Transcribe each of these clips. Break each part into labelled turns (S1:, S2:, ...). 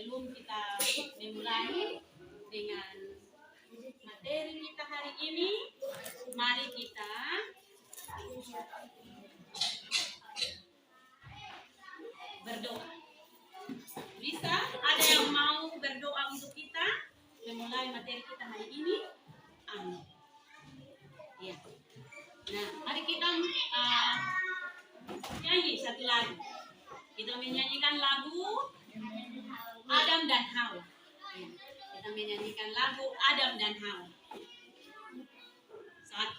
S1: sebelum kita memulai dengan materi kita hari ini, mari kita berdoa. Bisa? Ada yang mau berdoa untuk kita memulai materi kita hari ini? Amin. Ya. Nah, mari kita nyanyi satu lagu. Kita menyanyikan lagu Adam dan Hawa. Ya. Kita menyanyikan lagu Adam dan Hawa. 1,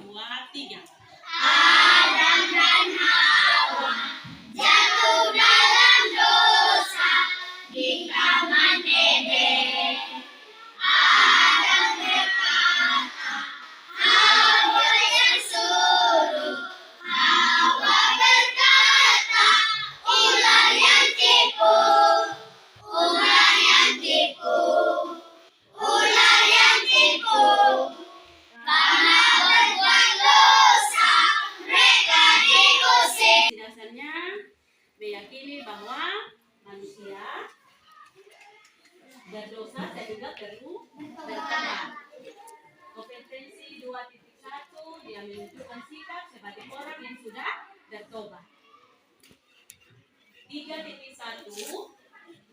S1: 2, 3.
S2: Adam dan Hawa jatuh dalam dosa di Taman Eden. Adam berkata, Hawa yang suruh. Hawa berkata, ular yang tipu. Ular yang tipu. Ular yang tipu. Karena berbuat dosa, mereka diusir.
S1: Dasarnya meyakini bahwa manusia berdosa sehingga perlu bertobat. Kompetensi 2.1 dia menunjukkan sikap sebagai orang yang sudah bertobat. 3.1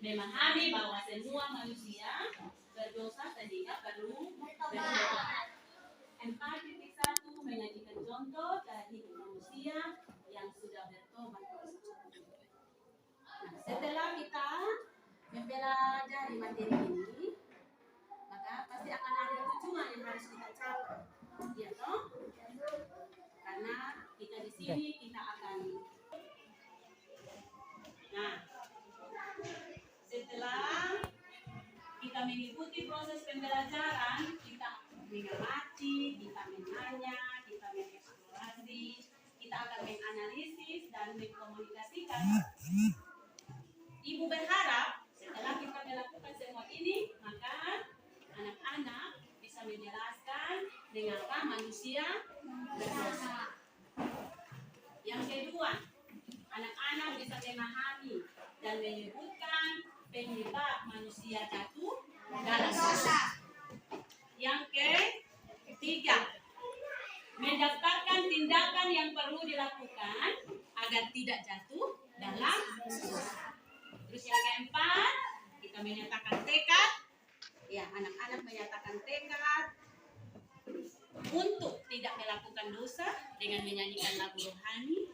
S1: memahami bahwa semua manusia berdosa sehingga perlu bertobat. 4.1 menyajikan contoh dari manusia yang sudah bertobat. Nah, setelah kita mempelajari materi ini, maka pasti akan ada tujuan yang harus kita capai, ya toh? Karena kita di sini kita akan. Nah, setelah kita mengikuti proses pembelajaran, kita mengamati, kita menanya, kita mengeksplorasi, kita akan menganalisis dan mengkomunikasikan. Ibu berharap setelah kita melakukan semua ini, maka anak-anak bisa menjelaskan mengapa manusia berdosa. Yang kedua, anak-anak bisa memahami dan menyebutkan penyebab manusia jatuh dalam dosa. Yang ketiga, mendaftarkan tindakan yang perlu dilakukan agar tidak jatuh dalam dosa. Terus yang keempat, kita menyatakan tekad. Ya, anak-anak menyatakan tekad untuk tidak melakukan dosa dengan menyanyikan lagu rohani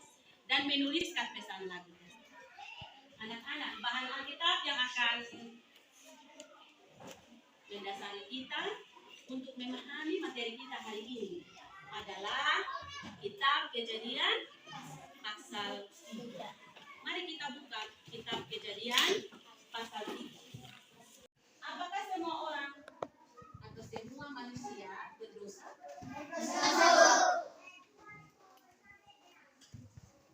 S1: dan menuliskan pesan lagu. Anak-anak, bahan Alkitab yang akan mendasari kita untuk memahami materi kita hari ini adalah Kitab Kejadian pasal 3. Mari kita buka Kitab Kejadian pasal 3. Apakah semua orang atau semua manusia berdosa?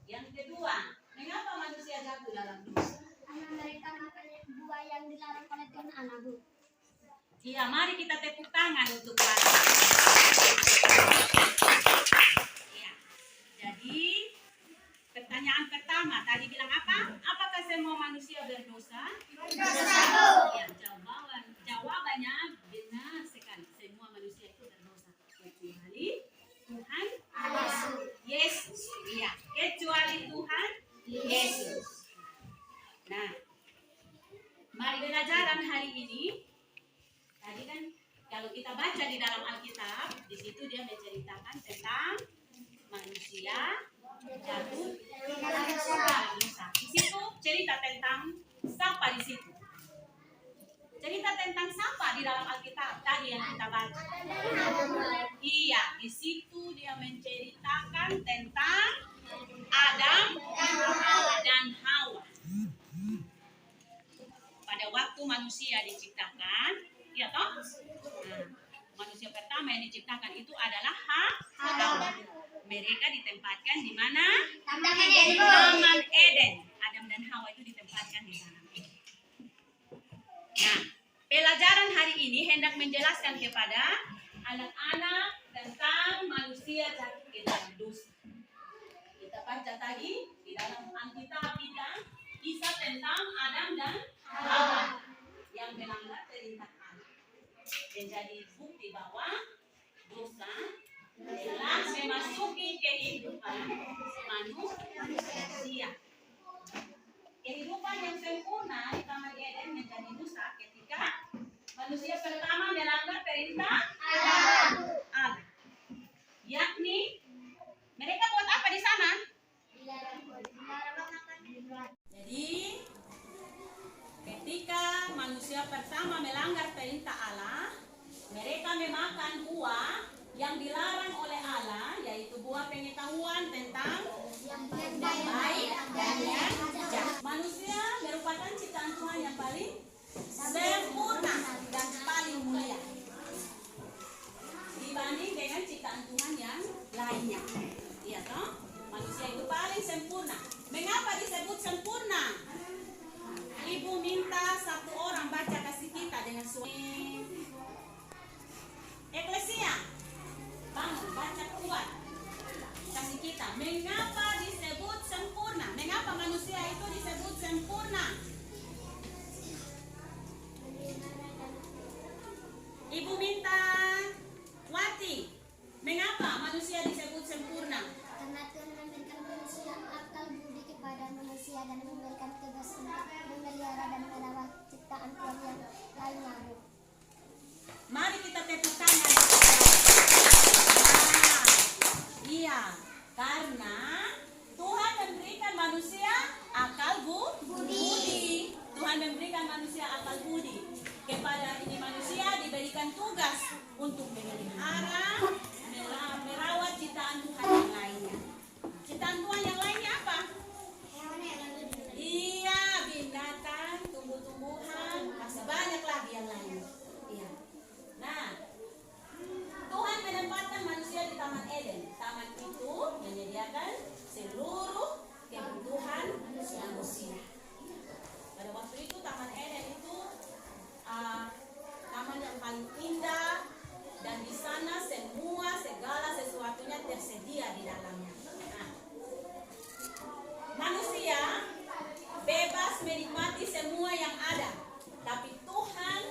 S1: Yang kedua, mengapa manusia jatuh dalam dosa?
S2: Karena mereka makan buah yang dilarang oleh Tuhan Allah, Bu.
S1: Iya, mari kita tepuk tangan untuk Tuhan. Ya, jadi pertanyaan pertama tadi bilang apa? Apakah semua manusia berdosa? Ya, jawabannya benar sekali. Semua manusia itu berdosa kecuali Tuhan Yesus. Iya, kecuali Tuhan Yesus. Nah, mari pelajaran hari ini. Tadi kan kalau kita baca di dalam Alkitab, di situ dia menceritakan tentang manusia jatuh dalam dosa. Di situ cerita tentang siapa di situ. Cerita tentang siapa di dalam Alkitab tadi yang kita baca. Iya, di situ dia menceritakan tentang Adam dan Hawa. Pada waktu manusia diciptakan, ya toh? Nah, manusia pertama yang diciptakan itu adalah Hawa. Mereka ditempatkan di mana? Taman Eden. Adam dan Hawa itu ditempatkan di sana. Nah, pelajaran hari ini hendak menjelaskan kepada anak-anak tentang manusia jatuh ke dalam dosa. Kita baca tadi di dalam Alkitab kita kisah tentang Adam dan Hawa. menjadi bukti bahwa dosa telah memasuki kehidupan manusia. Kehidupan yang sempurna di Taman Eden menjadi rusak ketika manusia pertama melanggar perintah Allah. Yakni mereka buat apa di sana? Jadi ketika manusia pertama melanggar perintah Allah, mereka memakan buah yang dilarang oleh Allah, yaitu buah pengetahuan tentang yang baik dan yang jahat. Manusia merupakan ciptaan Tuhan yang paling sempurna dan paling mulia dibanding dengan ciptaan Tuhan yang lainnya. Iya toh? Manusia itu paling sempurna. Mengapa disebut sempurna? Ibu minta satu orang baca kasih kita dengan suara Eklesia. Bangun, baca kuat kasih kita. Mengapa disebut sempurna? Mengapa manusia itu disebut sempurna? Ibu minta Wati. Mengapa manusia disebut sempurna?
S2: Karena Tuhan memberikan manusia akal budi kepada manusia dan memberikan tugas untuk memelihara dan merawat ciptaan Tuhan yang lainnya.
S1: Mari kita tepuk tangan. Iya, karena Tuhan memberikan manusia akal budi. Tuhan memberikan manusia akal budi. Kepada ini manusia diberikan tugas untuk memelihara, merawat ciptaan Tuhan yang lainnya. Ciptaan Tuhan yang lainnya apa? Iya, binatang, tumbuh-tumbuhan, masih banyak lagi yang lain. Iya. Nah, Tuhan menempatkan manusia di Taman Eden. Taman itu menyediakan seluruh kebutuhan manusia. Pada waktu itu Taman Eden itu taman yang paling indah, dan di sana segala sesuatunya tersedia di dalamnya. Nah, manusia bebas menikmati semua yang ada, tapi Tuhan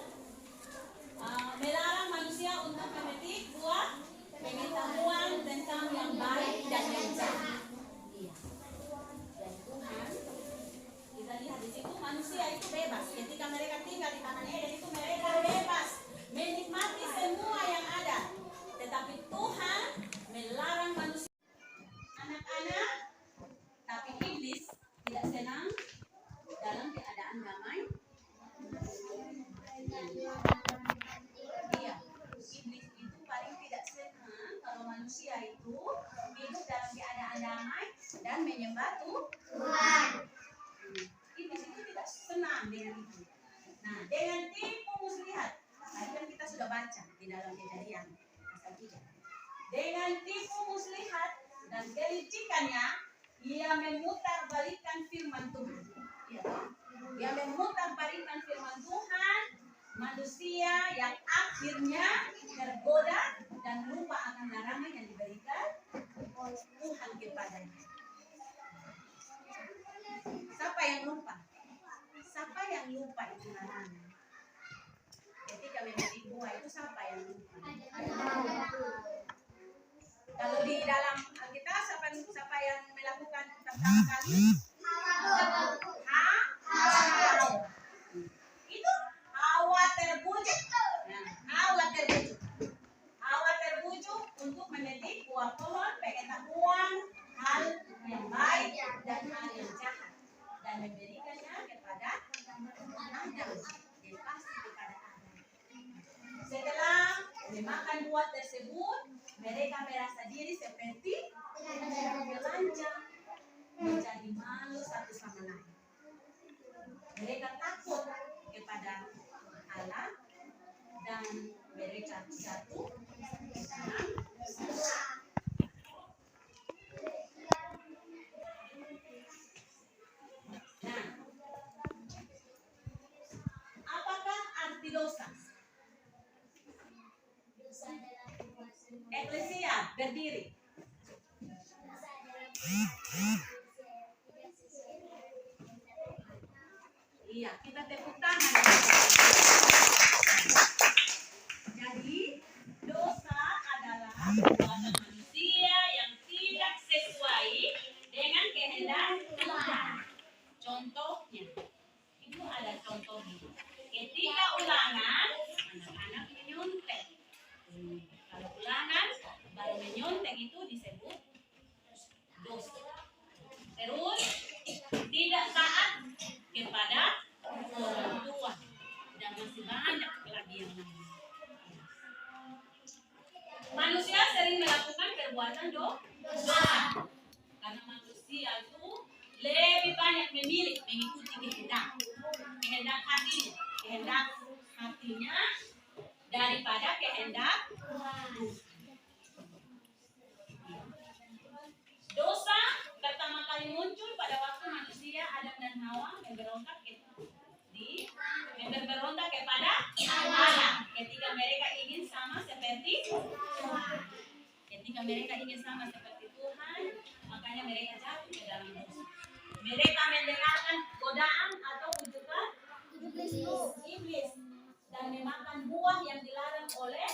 S1: melarang manusia untuk memetik buah pengetahuan tentang yang baik dan yang jahat. Iya. Dan Tuhan, kita lihat di situ manusia itu bebas. Ketika mereka tinggal di Taman Eden itu mereka bebas menikmati semua yang ada. Tetapi Tuhan melarang manusia. Anak-anak, tapi iblis tidak senang dalam keadaan damai. Iya, iblis itu paling tidak senang kalau manusia itu hidup dalam keadaan damai dan menyembah Tuhan. Iblis itu tidak senang dengan itu. Nah, dengan tipu muslihat, tadi kan kita sudah baca di dalam Kejadian pasal 3. Dengan tipu muslihat dan kelicikannya, ia memutarbalikkan firman Tuhan. Ia memutarbalikkan firman Tuhan. Manusia yang akhirnya tergoda dan lupa akan larangan yang diberikan Tuhan kepadanya. Siapa yang lupa? Siapa yang lupa itu larangan? Ketika memiliki buah itu siapa yang lupa? Kalau di dalam Alkitab siapa yang melakukan pertama kali? Itu Hawa terbujuk. Hawa terbujuk untuk memetik buah pohon pengetahuan hal yang baik dan hal yang jahat, dan memberikannya kepada Adam. Dikasih kepada Adam. Setelah memakan buah tersebut, mereka merasa diri seperti telanjang, menjadi malu satu sama lain. Mereka takut kepada Allah dan mereka jatuh ke dalam dosa. Nah, apakah arti dosa? Eklesia berdiri. Iya, kita tepuk tangan. mengikuti kehendak hatinya daripada kehendak dosa pertama kali muncul pada waktu manusia Adam dan Hawa memberontak kepada Allah ketika mereka ingin sama seperti Tuhan. Makanya mereka jatuh ke dalam dosa. Mereka mendengarkan godaan atau ujukan iblis dan memakan buah yang dilarang oleh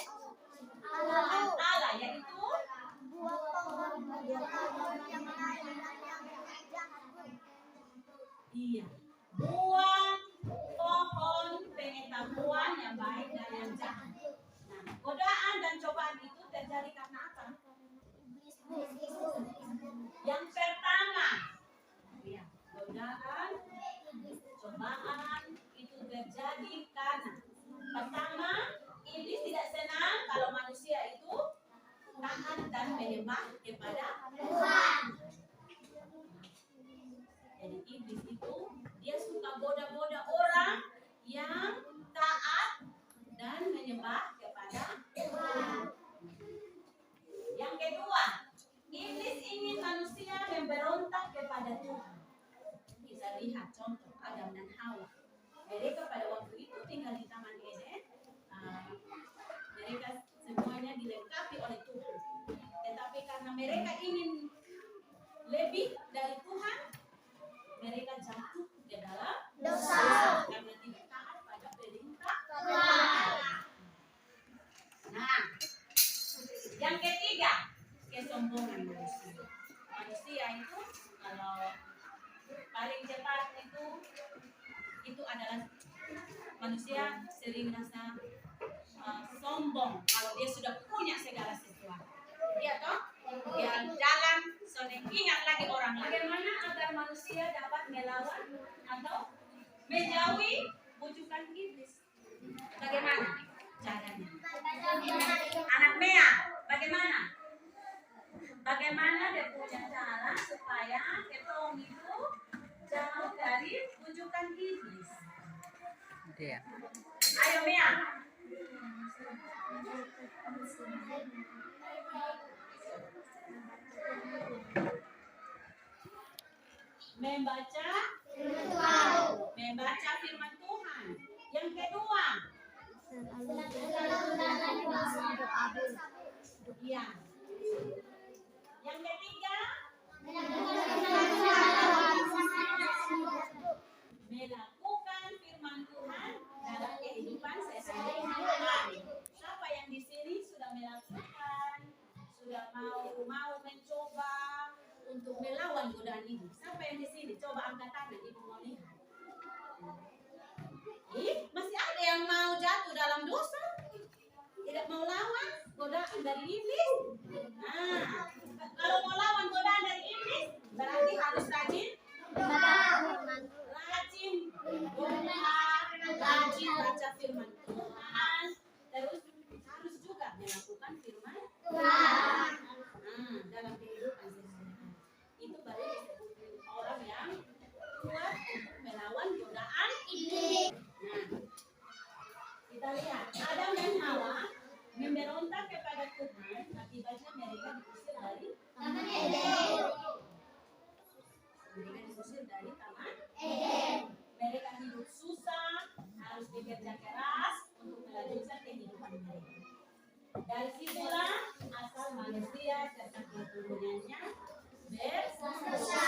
S1: Allah, yaitu buah pohon pengetahuan yang baik dan yang jahat. Nah, godaan dan cobaan itu terjadi karena apa? Yang pertama, godaan, cobaan itu terjadi karena pertama, iblis tidak senang kalau manusia itu taat dan menyembah kepada Tuhan. Jadi iblis itu dia suka goda-goda orang yang taat dan menyembah kepada Tuhan. Yang kedua, iblis ingin manusia memberontak kepada Tuhan. Kita lihat contoh Adam dan Hawa. Mereka pada waktu itu tinggal di Taman Eden. Mereka semuanya dilengkapi oleh Tuhan. Tetapi karena mereka ingin lebih dari Tuhan, mereka jatuh ke dalam dosa karena tidak taat pada perintah Tuhan. Nah, yang ketiga, kesombongan manusia. Manusia itu kalau paling cepat itu adalah manusia sering rasa sombong kalau dia sudah punya segala sesuatu. Iya toh? Dia jalan sering ingat lagi orang. Bagaimana agar manusia dapat melawan atau menjauhi bujukan iblis? Bagaimana caranya? Anak Mea, bagaimana? Bagaimana dia punya cara supaya ketong itu jauh dari bujukan iblis?
S3: Iya.
S1: Ayo Mea. Membaca firman Tuhan. Yang kedua, ya. Yang ketiga, melakukan firman Tuhan dalam kehidupan sehari-hari. Siapa yang di sini sudah melakukan, sudah mau mencoba untuk melawan godaan ini? Siapa yang di sini? Coba angkat tangan, ibu mau lihat. Masih ada yang mau jatuh dalam dosa, tidak mau lawan godaan dari iblis. Nah, kalau mau lawan godaan dari iblis, berarti harus rajin baca firman Tuhan, terus harus juga melakukan firman Tuhan. Dalam kehidupan sehari-hari itu baru disebut orang yang kuat untuk melawan godaan iblis. Nah, kita lihat Adam dan Hawa memberontak kepada Tuhan, akibatnya mereka diusir dari Taman Eden. Mereka hidup susah, harus bekerja keras untuk melanjutkan kehidupan mereka. Dari situlah asal manusia serta keturunannya berdosa.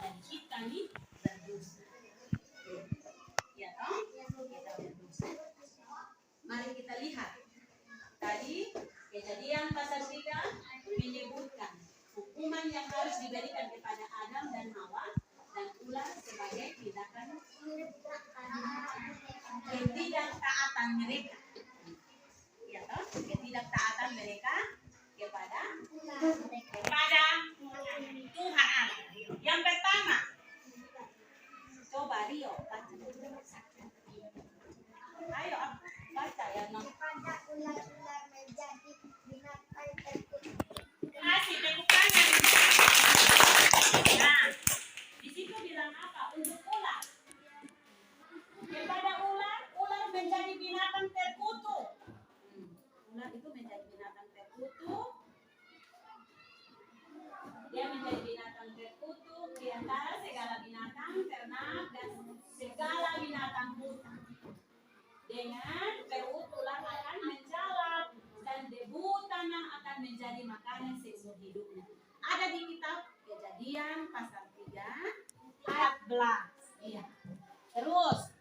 S1: Dan kita nih berdosa. Ya toh? Kita berdosa. Mari kita lihat. Tadi Kejadian pasal 3 menyebutkan hukuman yang harus diberikan kepada Adam dan Hawa dan ular sebagai tindakan ketidaktaatan mereka. Ya toh? Ketidaktaatan mereka kepada Tuhan Allah. Yang pertama, coba Rio baca. Ayo baca ya.
S2: Ular-ular menjadi binatang terkutuk.
S1: Kasih tepuk tangan. Nah, di situ bilang apa? Untuk ular. dengan perut tulang akan menjalar dan debu tanah akan menjadi makanan seumur hidupnya. Ada di kitab Kejadian pasal 3 ayat 11. Iya. Terus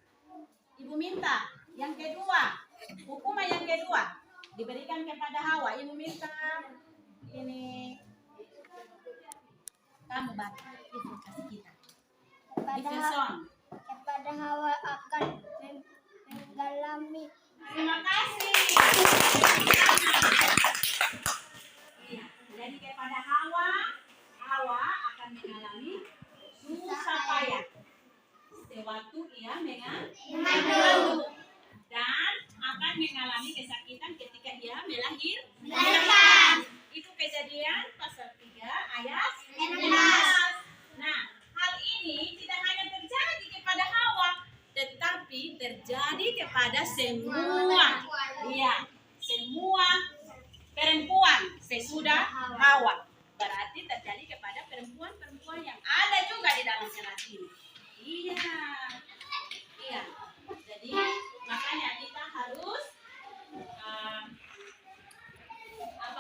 S1: Ibu minta yang kedua, hukuman yang kedua diberikan kepada Hawa. Ibu minta ini kamu baca itu kasih kita.
S2: Kepada Hawa akan mengalami.
S1: Terima kasih. Iya, jadi kepada Hawa akan mengalami susah payah sewaktu ia mengandung dan akan mengalami kesakitan ketika ia melahirkan. Itu Kejadian pasal 3 ayat 16. Nah, hal ini tidak hanya terjadi kepada Hawa, tetapi terjadi kepada semua. Iya, semua perempuan sesudah Hawa. Berarti terjadi kepada perempuan-perempuan yang ada juga di dalam serat ini. Iya. Iya. Jadi makanya kita harus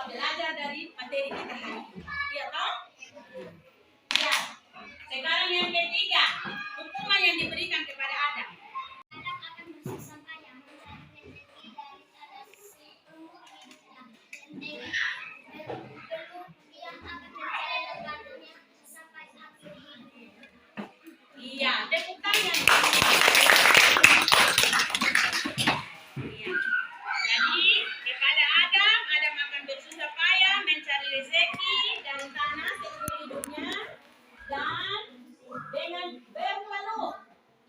S1: belajar dari materi kita hari ini. Iya toh? Ya. Sekarang yang ketiga, hukuman yang diberikan kepada Adam.
S2: Adam akan bersusah payah mencari rezeki dari tanah seumur hidupnya. Dan dia akan mencari lebarannya sampai akhir hidupnya.
S1: Iya, tepuk tangan. Iya. Jadi kepada Adam akan bersusah payah mencari rezeki dari tanah seumur hidupnya dan dengan berpeluh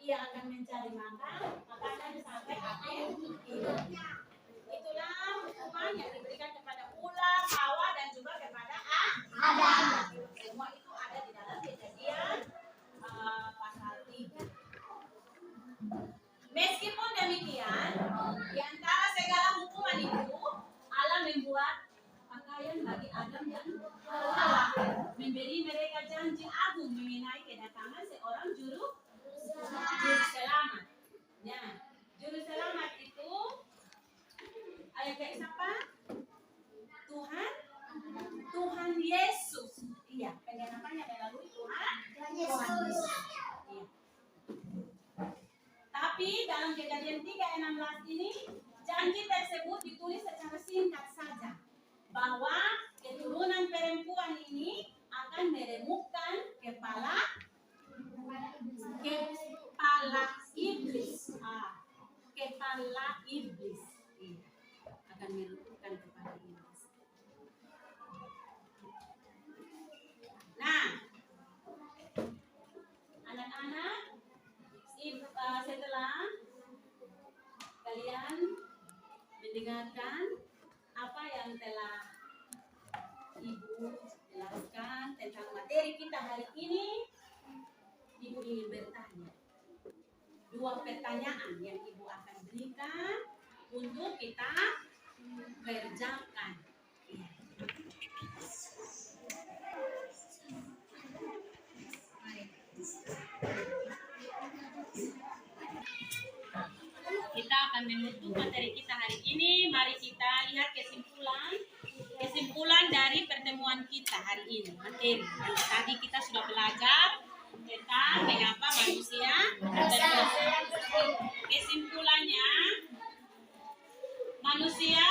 S1: ia akan mencari makanan sampai akhir hidupnya. Itulah hukuman yang diberikan kepada ular, Hawa dan juga kepada Adam. Semua itu ada di dalam Kejadian pasal 3. Meskipun demikian, di antara segala hukuman itu, Allah membuat pakaian bagi Adam dan Hawa, memberi mereka janji agung mengenai kedatangan seorang juru selamat. Ya, juru selamat itu ayat kayak siapa? Tuhan Yesus. Iya, penggenapannya melalui Tuhan Yesus. Iya. Tapi dalam Kejadian 3:16 ini janji tersebut ditulis secara singkat saja bahwa keturunan perempuan ini akan meremukkan kepala iblis. Kepala iblis. Iya. Akan meremukkan kepala iblis. Nah, anak-anak, setelah kalian mendengarkan apa yang telah Ibu jelaskan tentang materi kita hari ini, Ibu ingin bertanya 2 pertanyaan yang Ibu akan berikan untuk kita kerjakan. Kita akan menutup materi kita hari ini. Mari kita lihat kesimpulan dari pertemuan kita hari ini. Materi tadi kita sudah belajar tentang mengapa manusia berdosa. Kesimpulannya, manusia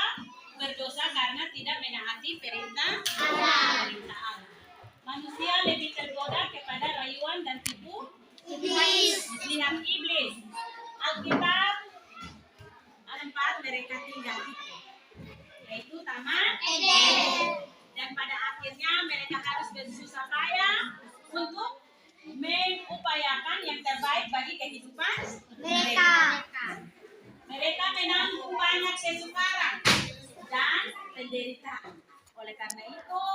S1: berdosa karena tidak menaati perintah Allah. Manusia lebih tergoda kepada rayuan dan tipu muslihat iblis. Alkitab tempat mereka tinggal itu, yaitu Taman Eden. Dan pada akhirnya mereka harus bersusah payah untuk mengupayakan yang terbaik bagi kehidupan mereka. Mereka menanggung banyak kesukaran dan penderitaan. Oleh karena itu,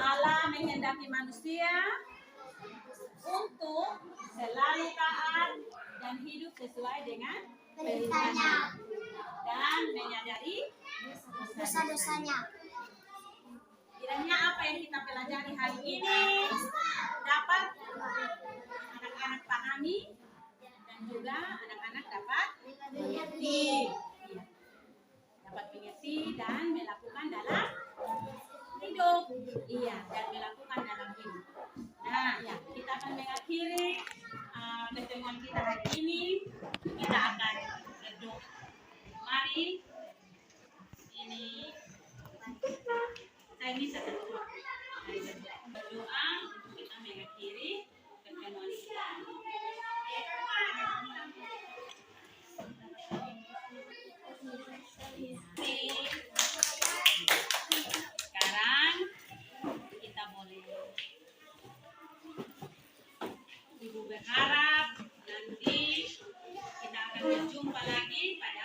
S1: Allah menghendaki manusia untuk selalu taat dan hidup sesuai dengan perintahnya dan menyadari
S2: dosa-dosanya.
S1: Kiranya apa yang kita pelajari hari ini dapat anak-anak pahami dan juga anak-anak dapat mengerti. Iya. Dapat mengerti dan melakukan dalam hidup. Iya, dan melakukan dalam hidup. Nah, ya, kita akan mengakhiri pertemuan kita hari ini. Kita akan berdoa. Mari ini saya bisa berdoa. Berdoa untuk kita mengakhiri pertemuan kita. Sekarang kita boleh Ibu berharap nanti kita akan berjumpa lagi pada